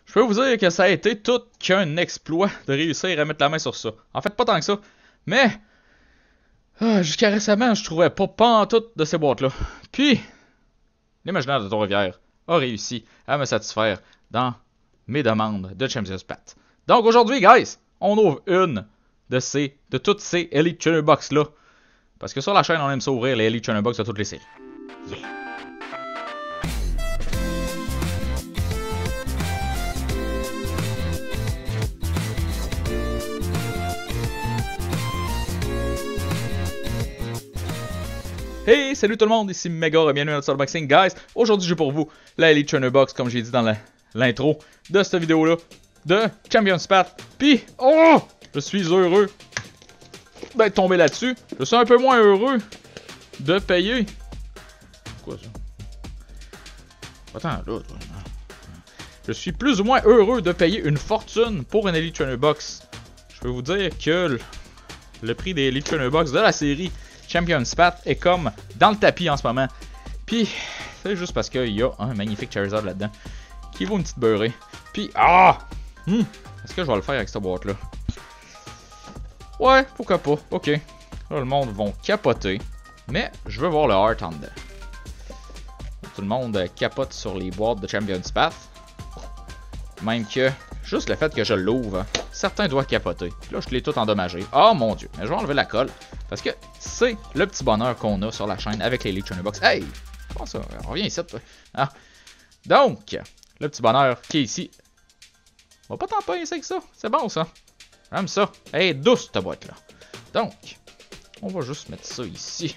Je peux vous dire que ça a été tout qu'un exploit de réussir à mettre la main sur ça. En fait, pas tant que ça. Mais, jusqu'à récemment, je trouvais pas pantoute de ces boîtes-là. Puis, l'imaginaire de Trois-Rivières a réussi à me satisfaire dans mes demandes de Champions Path. Donc aujourd'hui, guys, on ouvre une de toutes ces Elite Trainer Box-là. Parce que sur la chaîne, on aime ça ouvrir les Elite Trainer Box de toutes les séries. Yeah! Hey, salut tout le monde, ici Megor et bienvenue à notre unboxing, guys. Aujourd'hui, j'ai pour vous la Elite Trainer Box, comme j'ai dit dans l'intro de cette vidéo-là, de Champions Path. Puis, oh, je suis heureux d'être tombé là-dessus. Je suis un peu moins heureux de payer. Quoi ça? Attends, là. Je suis plus ou moins heureux de payer une fortune pour une Elite Trainer Box. Je peux vous dire que le prix des Elite Trainer Box de la série Champions Path est comme dans le tapis en ce moment. Puis, c'est juste parce qu'il y a un magnifique Charizard là-dedans qui vaut une petite beurrée. Puis, est-ce que je vais le faire avec cette boîte-là? Ouais, pourquoi pas. Ok. Là, le monde va capoter. Mais, je veux voir le art en dedans. Tout le monde capote sur les boîtes de Champions Path. Même que, juste le fait que je l'ouvre, certains doivent capoter. Puis là, je l'ai tout endommagé. Oh mon dieu. Mais je vais enlever la colle. Parce que c'est le petit bonheur qu'on a sur la chaîne avec les Elite Trainer Box. Hey! Comment ça? On revient ici, toi. Ah. Donc, le petit bonheur qui est ici. On va pas t'en pincer avec ça. C'est bon, ça. J'aime ça. Hey, douce, cette boîte-là. Donc, on va juste mettre ça ici.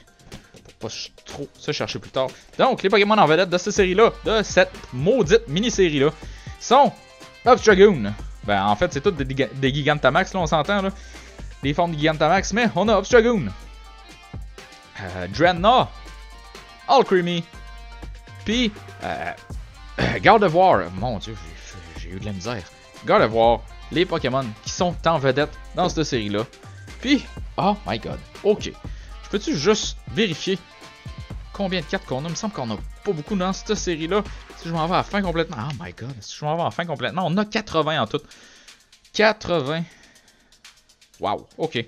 Pour pas trop se chercher plus tard. Donc, les Pokémon en vedette de cette série-là, de cette maudite mini-série-là, sont Obstagoon. Ben, en fait, c'est toutes des Gigantamax, là, on s'entend, là. Des formes de Gigantamax, mais on a Obstagoon, Drednaw, Alcremie, puis Gardevoir. Mon dieu, j'ai eu de la misère. Gardevoir, les Pokémon qui sont en vedette dans cette série-là. Puis, oh my god, ok. Je peux-tu juste vérifier combien de cartes qu'on a? Il me semble qu'on a pas beaucoup dans cette série-là. Si je m'en vais à la fin complètement. Oh my god, si je m'en vais à la fin complètement, on a 80 en tout. 80. Wow, ok.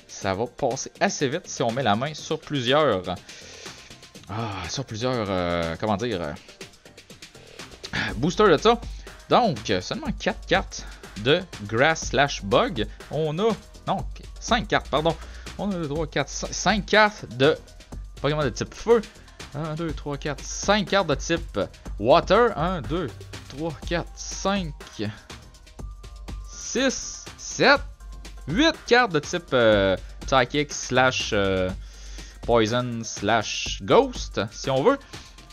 Ça va passer assez vite si on met la main sur plusieurs... comment dire... boosters de ça. Donc, seulement 4 cartes de Grass/Bug. On a... Non, 5 cartes, pardon. On a 2, 3, 4, 5 cartes de Pokémon de type Feu. 1, 2, 3, 4, 5 cartes de type Water. 1, 2, 3, 4, 5... 6, 7... 8 cartes de type Psychic / Poison / Ghost, si on veut.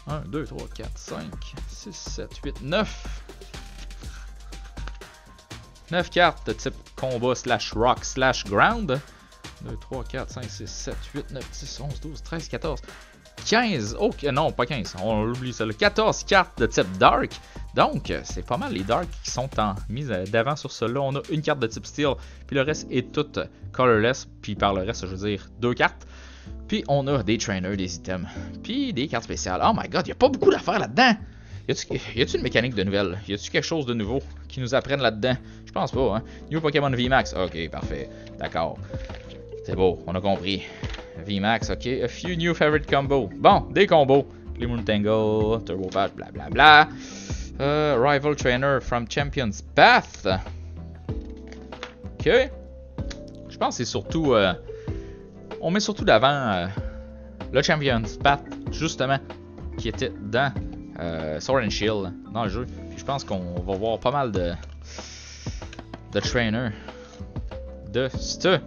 1, 2, 3, 4, 5, 6, 7, 8, 9. 9 cartes de type Combat / Rock / Ground. 2, 3, 4, 5, 6, 7, 8, 9, 10, 11, 12, 13, 14, 15. Ok, non, pas 15. On oublie ça. 14 cartes de type Dark. Donc, c'est pas mal les Dark qui sont en mise d'avant sur cela. On a une carte de type Steel, puis le reste est tout colorless. Puis par le reste, je veux dire 2 cartes. Puis on a des trainers, des items, puis des cartes spéciales. Oh my god, il n'y a pas beaucoup d'affaires là-dedans. Y a-tu une mécanique de nouvelle? Y a-tu quelque chose de nouveau qui nous apprenne là-dedans? Je pense pas, hein. New Pokémon VMAX. Ok, parfait. D'accord. C'est beau, on a compris. VMAX, ok. A few new favorite combos. Bon, des combos. Les Moontangle, Turbo Patch, blablabla. Rival Trainer from Champions Path. Ok. Je pense que c'est surtout... on met surtout d'avant le Champions Path, justement, qui était dans Sword and Shield, dans le jeu. Puis je pense qu'on va voir pas mal de trainers de ce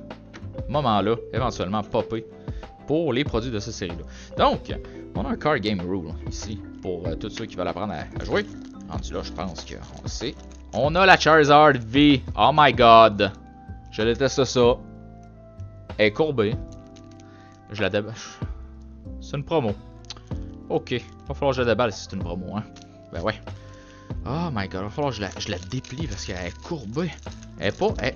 moment-là, éventuellement popper pour les produits de cette série-là. Donc, on a un card game rule ici, pour tous ceux qui veulent apprendre à jouer. Rendu là, je pense qu'on le sait. On a la Charizard V. Oh my god. Je déteste ça. Elle est courbée. Je la déballe. C'est une promo. Ok. Va falloir que je la déballe si c'est une promo, hein. Ben ouais. Oh my god. Va falloir que je la déplie parce qu'elle est courbée. Elle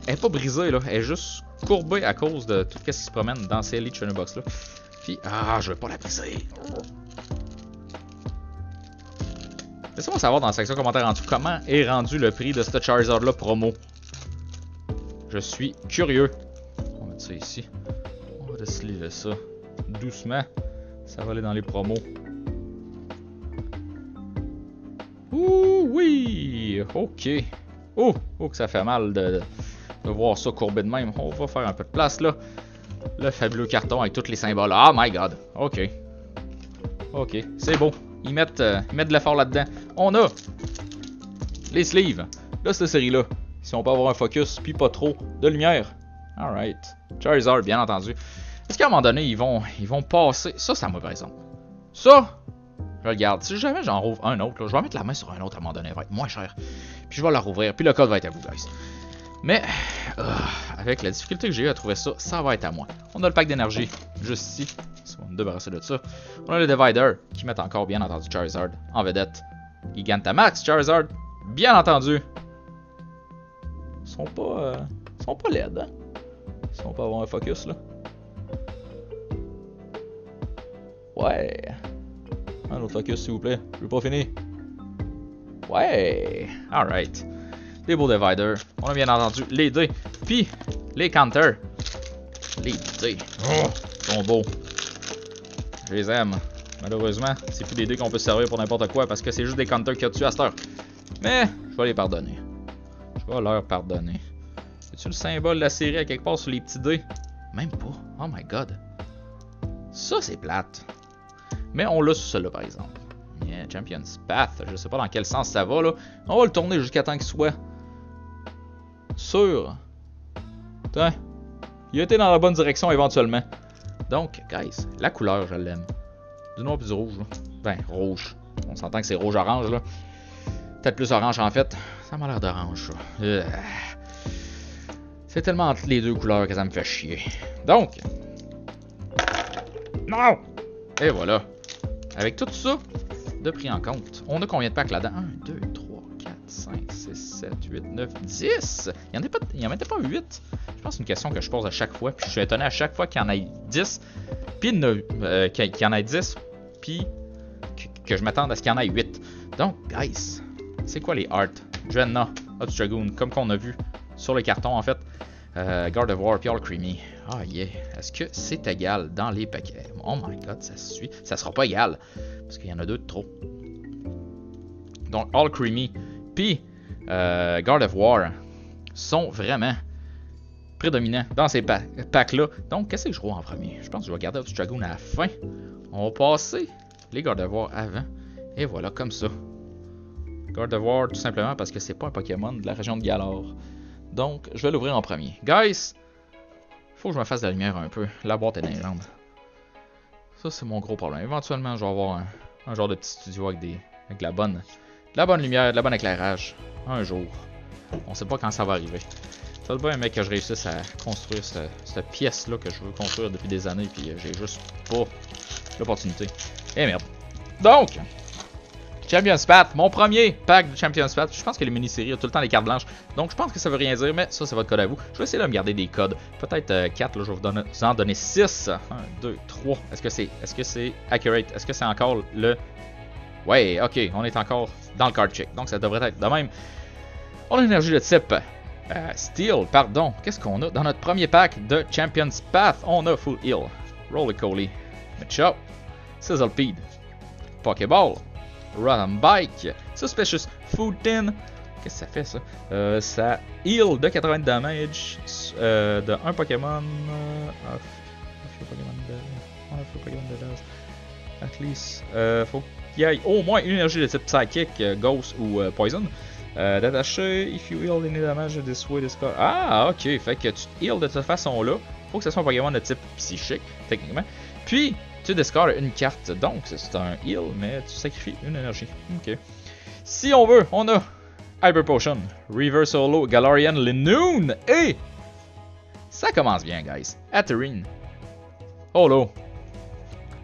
est pas brisée, là. Elle est juste courbée à cause de tout ce qui se promène dans ces Elite Trainer Box, là. Puis, je vais pas la briser. Laissez-moi savoir dans la section commentaires en dessous comment est rendu le prix de ce Charizard-là promo. Je suis curieux. On va mettre ça ici. On va déceler ça doucement. Ça va aller dans les promos. Ouh oui! Ok. Oh! Oh que ça fait mal de voir ça courbé de même. On va faire un peu de place là. Le fabuleux carton avec tous les symboles. Oh my god! Ok. Ok, c'est beau. Ils mettent de l'effort là-dedans. On a les sleeves de cette série-là. Si on peut avoir un focus, puis pas trop de lumière. Alright. Charizard, bien entendu. Est-ce qu'à un moment donné, ils vont passer... Ça moi par exemple. Ça, je le garde. Si jamais j'en rouvre un autre, là, je vais mettre la main sur un autre à un moment donné. Ça va être moins cher. Puis je vais la rouvrir. Puis le code va être à vous, guys. Mais, avec la difficulté que j'ai eu à trouver ça, ça va être à moi. On a le pack d'énergie, juste ici. On va me débarrasser de ça. On a le Divider, qui met encore, bien entendu, Charizard en vedette. Gigantamax Charizard, bien entendu. Ils sont pas laides, hein. Si on peut avoir un focus, là. Ouais. Un autre focus, s'il vous plaît. Je veux pas finir. Ouais. Alright. Des beaux dividers. On a bien entendu les dés. Puis, les counters. Les dés. Oh, sont beaux. Je les aime. Malheureusement, c'est plus des dés qu'on peut se servir pour n'importe quoi parce que c'est juste des counters qu'il y a dessus à cette heure. Mais, je vais les pardonner. Je vais leur pardonner. As-tu le symbole de la série à quelque part sur les petits dés? Même pas. Oh my god. Ça, c'est plate. Mais on l'a sur celui-là, par exemple. Yeah, Champion's Path. Je sais pas dans quel sens ça va, là. On va le tourner jusqu'à temps qu'il soit sûr. Putain. Il a été dans la bonne direction éventuellement. Donc, guys, la couleur, je l'aime. Du noir puis du rouge, là. Ben, rouge. On s'entend que c'est rouge-orange, là. Peut-être plus orange, en fait. Ça m'a l'air d'orange, ça. C'est tellement entre les deux couleurs que ça me fait chier. Donc. Non! Et voilà. Avec tout ça de pris en compte, on a combien de packs là-dedans? 1, 2, 3, 4, 5, 6, 7, 8, 9, 10! Il n'y en avait pas 8. Je pense que c'est une question que je pose à chaque fois. Puis je suis étonné à chaque fois qu'il y en ait 10. Puis qu'il y en ait 10. Puis que je m'attende à ce qu'il y en ait 8. Donc, guys, c'est quoi les arts? Drenna, Hot Dragoon, comme qu'on a vu sur le carton en fait. Gardevoir, puis All Creamy. Ah yeah. Est-ce que c'est égal dans les paquets? Oh my god, ça se suit. Ça sera pas égal. Parce qu'il y en a deux de trop. Donc All Creamy puis Gardevoir sont vraiment prédominants dans ces packs-là. Donc qu'est-ce que je roule en premier? Je pense que je vais garder Hot Dragoon à la fin. On va passer les Gardevoir avant. Et voilà, comme ça. Gardevoir, tout simplement parce que c'est pas un Pokémon de la région de Galar. Donc, je vais l'ouvrir en premier. Guys, faut que je me fasse de la lumière un peu. La boîte est dingue. Ça, c'est mon gros problème. Éventuellement, je vais avoir un genre de petit studio avec de la bonne lumière, de la bonne éclairage. Un jour. On sait pas quand ça va arriver. Ça doit être un mec que je réussisse à construire cette pièce-là que je veux construire depuis des années, puis j'ai juste pas l'opportunité. Et merde. Donc, Champion's Path, mon premier pack de Champion's Path. Je pense que les mini-séries ont tout le temps les cartes blanches. Donc je pense que ça veut rien dire, mais ça c'est votre code à vous. Je vais essayer de me garder des codes. Peut-être 4, là, je vais vous en donner 6. 1, 2, 3. Est-ce que c'est accurate? Est-ce que c'est encore le... Ouais, ok, on est encore dans le card check. Donc ça devrait être de même. On a une énergie de type Steel, pardon. Qu'est-ce qu'on a dans notre premier pack de Champion's Path? On a Full Heal, Roly-Coly, Machop, Sizzlepede, Pokéball, Run Bike, Suspicious Food Tin. Qu'est-ce que ça fait ça? Ça heal de 80 damage de un Pokémon. At least. Faut qu'il y ait au moins une énergie de type Psychic, Ghost ou Poison. D'attacher, if you heal any damage this way, this card. Ah, ok. Fait que tu te heal de cette façon-là. Faut que ce soit un Pokémon de type psychique, techniquement. Puis, tu discardes une carte, donc c'est un heal, mais tu sacrifies une énergie. Ok. Si on veut, on a Hyper Potion, Reverse Holo, Galarian, Linoone, et ça commence bien, guys. Aterine, Holo.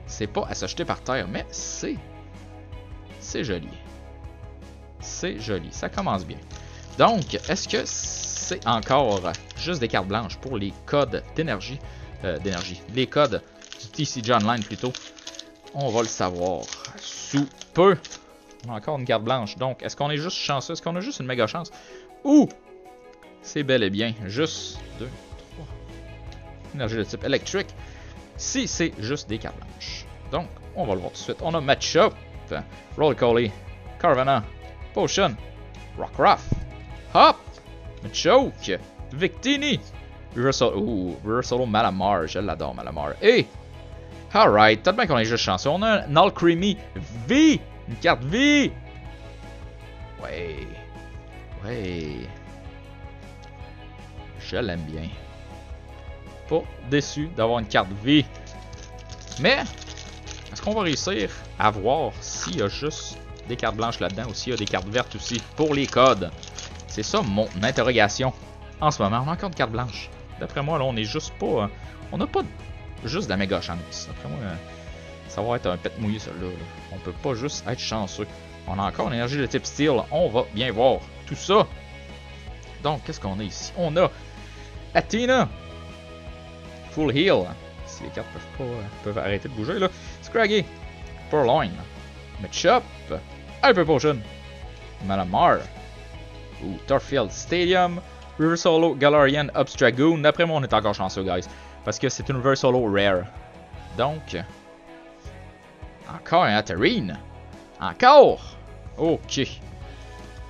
C'est pas à se jeter par terre, mais c'est joli. C'est joli, ça commence bien. Donc, est-ce que c'est encore juste des cartes blanches pour les codes d'énergie, les codes TCG Online plutôt? On va le savoir sous peu. On a encore une carte blanche. Donc, est-ce qu'on est juste chanceux? Est-ce qu'on a juste une méga chance? Ou c'est bel et bien juste 2, 3. Énergie de type électrique. Si c'est juste des cartes blanches. Donc, on va le voir tout de suite. On a Matchup, Roly-Coly, Carvanha, Potion, Rockruff, Hop, Machoke, Victini, Reversal Malamar. Je l'adore, Malamar. Et, alright, peut-être bien qu'on est juste chanceux. On a un Alcremie V, une carte V. Ouais. Je l'aime bien. Pas déçu d'avoir une carte V. Mais, est-ce qu'on va réussir à voir s'il y a juste des cartes blanches là-dedans ou s'il y a des cartes vertes aussi pour les codes? C'est ça mon interrogation en ce moment. On a encore une carte blanche. D'après moi, là, on est juste pas... on n'a pas juste de la méga chance. D'après moi, ça va être un pet mouillé, ça là. On peut pas juste être chanceux. On a encore une énergie de type steel. On va bien voir tout ça. Donc, qu'est-ce qu'on a ici? On a Athena. Full Heal. Si les cartes peuvent arrêter de bouger, là. Scraggy. Purloin. Matchup. Hyper Potion. Malamar. Ou Turffield Stadium. River Solo, Galarian, Obstragoon. D'après moi, on est encore chanceux, guys. Parce que c'est une River Solo rare. Donc. Encore un Aterine. Encore. Ok.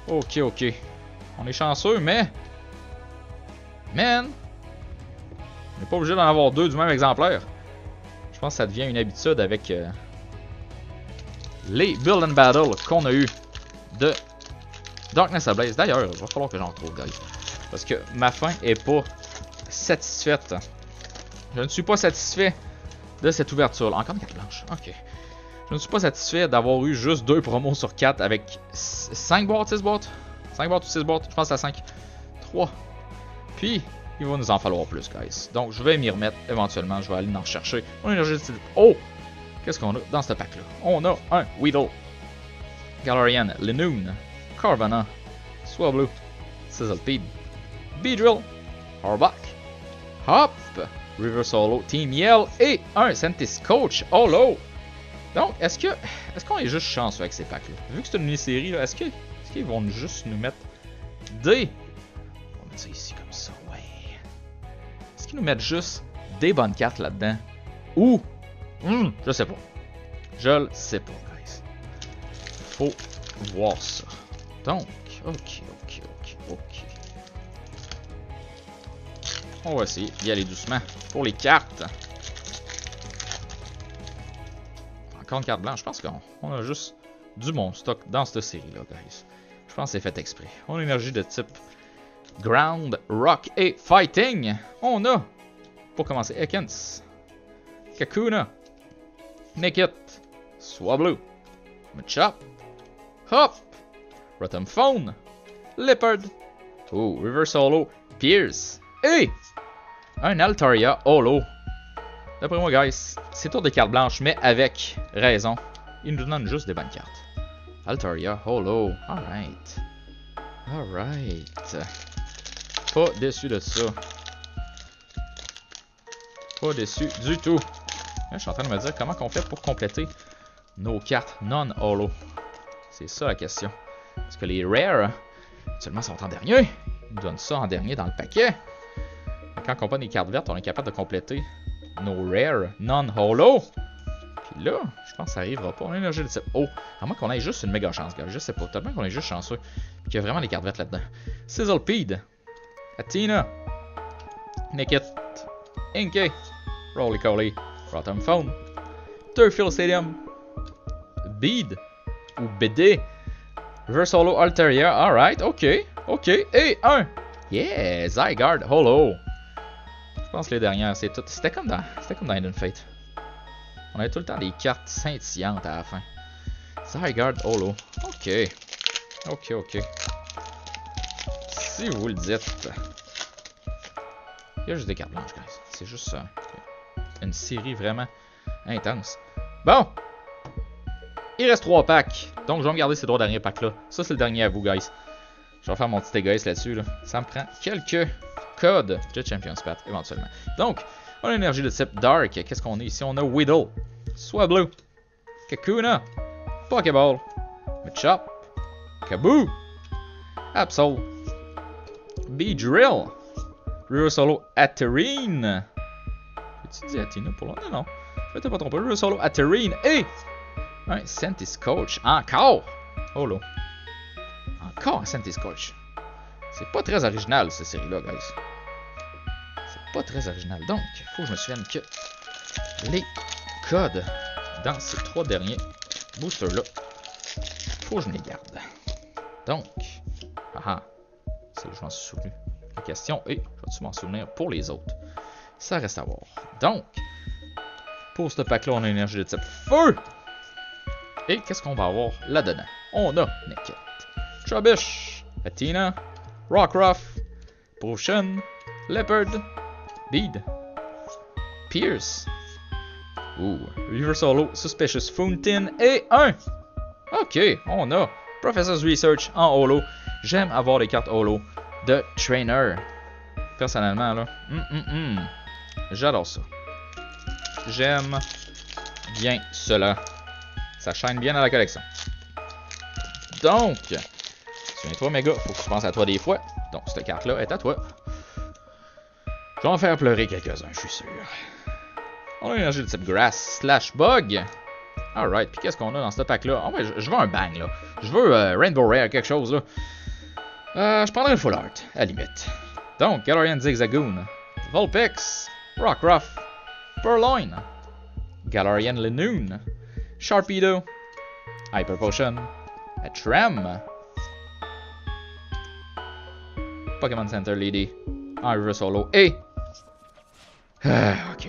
On est chanceux, mais. Man. On n'est pas obligé d'en avoir deux du même exemplaire. Je pense que ça devient une habitude avec les Build and Battle qu'on a eu de Darkness Ablaze. D'ailleurs, il va falloir que j'en trouve, guys. Parce que ma fin est pas satisfaite. Je ne suis pas satisfait de cette ouverture. Encore une carte blanche. Ok. Je ne suis pas satisfait d'avoir eu juste 2 promos sur 4 avec 5 boîtes, 6 boîtes. 5 boîtes ou 6 boîtes. Je pense que c'est à 5. 3. Puis, il va nous en falloir plus, guys. Donc, je vais m'y remettre éventuellement. Je vais aller en chercher. On a énergie de type. Oh! Qu'est-ce qu'on a dans ce pack-là? On a un Weedle, Galarian, Linoon, Carvanha, Swablu, Sizzlipede, Beedrill, Arbok, Hop, River Solo, Team Yell et un Sentis Coach Holo. Donc, est-ce qu'on est juste chanceux avec ces packs-là? Vu que c'est une mini-série, est-ce qu'ils vont juste nous mettre des... On va mettre ça ici comme ça, ouais. Est-ce qu'ils nous mettent juste des bonnes cartes là-dedans? Ou... je sais pas. Je le sais pas, guys. Faut voir ça. Donc, ok. On va essayer d'y aller doucement pour les cartes. Encore une carte blanche. Je pense qu'on a juste du bon stock dans cette série-là, guys. Je pense que c'est fait exprès. On a une énergie de type Ground, Rock et Fighting. On a, pour commencer, Ekans, Kakuna, Nickit, Swablu, Machop, Hop, Rotom Phone, Leopard, River Solo, Pierce et un Altaria Holo. D'après moi, guys, c'est toutes des cartes blanches, mais avec raison. Il nous donne juste des bonnes cartes. Altaria Holo, alright. Pas déçu de ça. Pas déçu du tout. Là, je suis en train de me dire comment on fait pour compléter nos cartes non-holo. C'est ça la question. Parce que les rares, seulement sont en dernier. Ils nous donnent ça en dernier dans le paquet. Quand on prend des cartes vertes, on est capable de compléter nos rares non-holo. Puis là, je pense que ça arrivera pas. On a une énergie de type O. À moins qu'on ait juste une méga chance, gars. Je sais pas. Tellement qu'on est juste chanceux. Puis qu'il y a vraiment des cartes vertes là-dedans. Sizzlipede, Athena, Nickit, Inkay, Roly-Coly, Rotom Phone, Turffield Stadium, Bead ou BD, River Solo Altaria, alright, ok, et un, yeah, Zygarde Holo. Je pense que les dernières, c'était comme dans Hidden Fate. On avait tout le temps des cartes scintillantes à la fin. Zygarde Holo, ok. Si vous le dites. Il y a juste des cartes blanches, guys. C'est juste une série vraiment intense. Bon! Il reste 3 packs. Donc, je vais me garder ces 3 derniers packs-là. Ça, c'est le dernier à vous, guys. Je vais faire mon petit égoïste là-dessus. Là. Ça me prend quelques codes de Champions Path, éventuellement. Donc, on a l'énergie de type Dark. Qu'est-ce qu'on a ici? On a Weedle, Swablu, Kakuna, Pokéball, Machop. Kaboo. Absol. B-Drill. Reverse Holo Aterine. Tu dis Athena pour l'autre? Non. Je vais pas tromper. Reverse Holo Aterine. Et un Centiskorch. Encore. Holo. Encore un Centiskorch. C'est pas très original cette série-là, guys. C'est pas très original. Donc, il faut que je me souvienne que les codes dans ces 3 derniers boosters-là, faut que je les garde. Donc, je m'en suis souvenu. La question est, je vais-tu m'en souvenir pour les autres? Ça reste à voir. Donc, pour ce pack-là, on a une énergie de type feu. Et qu'est-ce qu'on va avoir là-dedans? On a Nickit, Trubbish, Athena, Rockruff, Potion, Leopard, Bead, Pierce, Reverse Holo, Suspicious Fountain et un. Ok, on a Professor's Research en holo. J'aime avoir des cartes holo de Trainer. Personnellement, là. J'adore ça. J'aime bien cela. Ça shine bien dans la collection. Donc, souviens-toi, mes gars, faut que tu penses à toi des fois. Donc, cette carte-là est à toi. Je vais en faire pleurer quelques-uns, je suis sûr. On a une énergie de type Grass / Bug. Alright, puis qu'est-ce qu'on a dans ce pack-là? Oh, ouais, je veux un bang, là. Je veux Rainbow Rare, quelque chose, là. Je prendrais un Full Art, à la limite. Donc, Galarian Zigzagoon, Vulpix, Rockruff, Purloin, Galarian Linoon, Sharpedo, Hyper Potion, Tram, Pokémon Center Lady, Reverse Holo et... ok.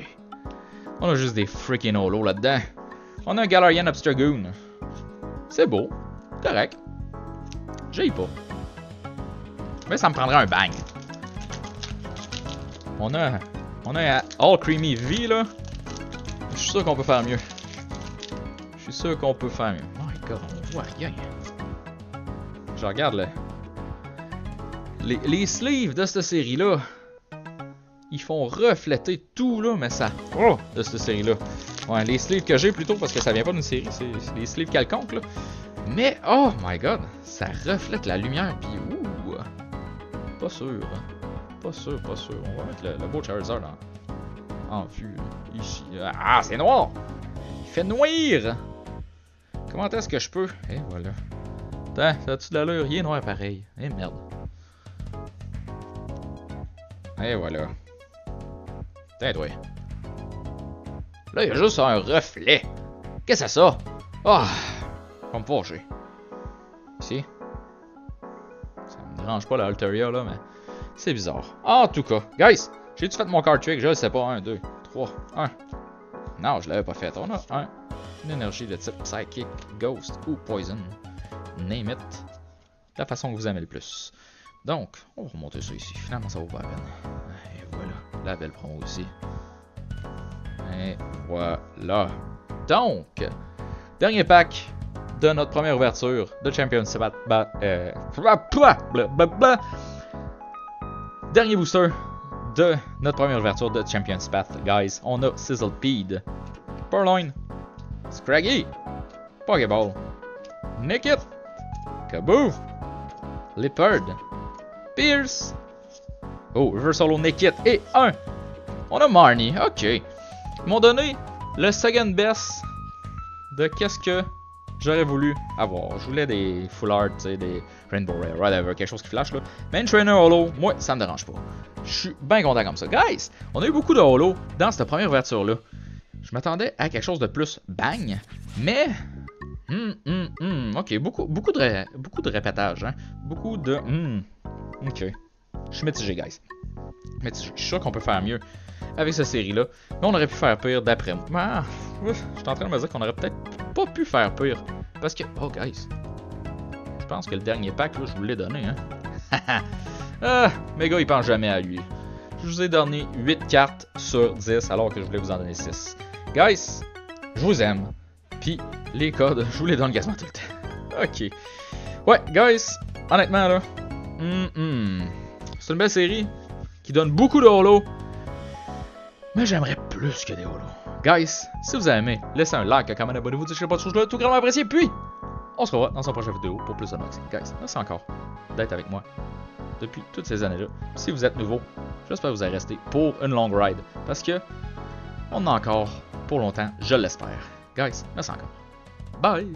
On a juste des freaking holo là-dedans. On a un Galarian Obstagoon. C'est beau. Correct. J'ai pas. Mais ça me prendrait un bang. On a un All Creamy V là. Je suis sûr qu'on peut faire mieux. Je suis sûr qu'on peut faire mieux. My god, on voit rien. Je regarde les sleeves de cette série là. Ils font refléter tout là, mais ça. Oh, de cette série là. Ouais, les sleeves que j'ai plutôt parce que ça vient pas d'une série, c'est des sleeves quelconques là. Mais oh my god, ça reflète la lumière puis ouh. Pas sûr. Pas sûr. On va mettre le beau Charizard en vue là, ici. Ah, c'est noir. Il fait noir. Comment est-ce que je peux? Et voilà. Attends, ça a-tu de l'allure? Il est noir pareil. Eh merde. Et voilà. Tiens, toi. Là, il y a juste un reflet. Qu'est-ce que c'est ça? Ah! Va me fâcher. Ici. Ça me dérange pas la Altaria, là, mais c'est bizarre. En tout cas, guys, j'ai-tu fait mon card trick? Je le sais pas. 1, 2, 3, 1. Non, je l'avais pas fait. On a une énergie de type Psychic, Ghost ou Poison. Name it. La façon que vous aimez le plus. Donc, on va remonter ça ici. Finalement, ça vaut pas la peine. Et voilà. La belle promo aussi. Et voilà. Donc, dernier pack de notre première ouverture de Champion's Path. Dernier booster de notre première ouverture de Champion's Path, guys. On a Sizzlipede, Purloin, Scraggy, Pokéball, Nickit, Kaboo, Leopard, Pierce, Reverse Holo Nickit et un. On a Marnie, ok. Ils m'ont donné le second best de qu'est-ce que j'aurais voulu avoir. Je voulais des Full Art, des Rainbow Rare, whatever, quelque chose qui flash là. Mais une Trainer Holo, moi, ça me dérange pas. Je suis bien content comme ça. Guys, on a eu beaucoup de Holo dans cette première ouverture là. Je m'attendais à quelque chose de plus bang, mais... ok, beaucoup de répétage, hein. Beaucoup de... ok. Je suis mitigé, guys. Mitigé. Je suis sûr qu'on peut faire mieux avec cette série-là. Mais on aurait pu faire pire d'après moi. Ah, je suis en train de me dire qu'on aurait peut-être pas pu faire pire. Parce que... Oh, guys. Je pense que le dernier pack, là, je vous l'ai donné, hein. Mes gars, ils pensent jamais à lui. Je vous ai donné 8 cartes sur 10 alors que je voulais vous en donner 6. Guys, je vous aime. Puis les codes, je vous les donne quasiment tout le temps. Ok. Ouais, guys, honnêtement, là... C'est une belle série qui donne beaucoup de holo. Mais j'aimerais plus que des holo. Guys, si vous avez aimé, laissez un like, un comment, abonnez-vous, dites-moi pas de choses là, tout grandement apprécié. Puis, on se revoit dans une prochaine vidéo pour plus d'unboxing. Guys, merci encore d'être avec moi depuis toutes ces années-là. Si vous êtes nouveau, j'espère que vous allez rester pour une longue ride. Parce que on en a encore pour longtemps, je l'espère. Guys, merci encore. Bye!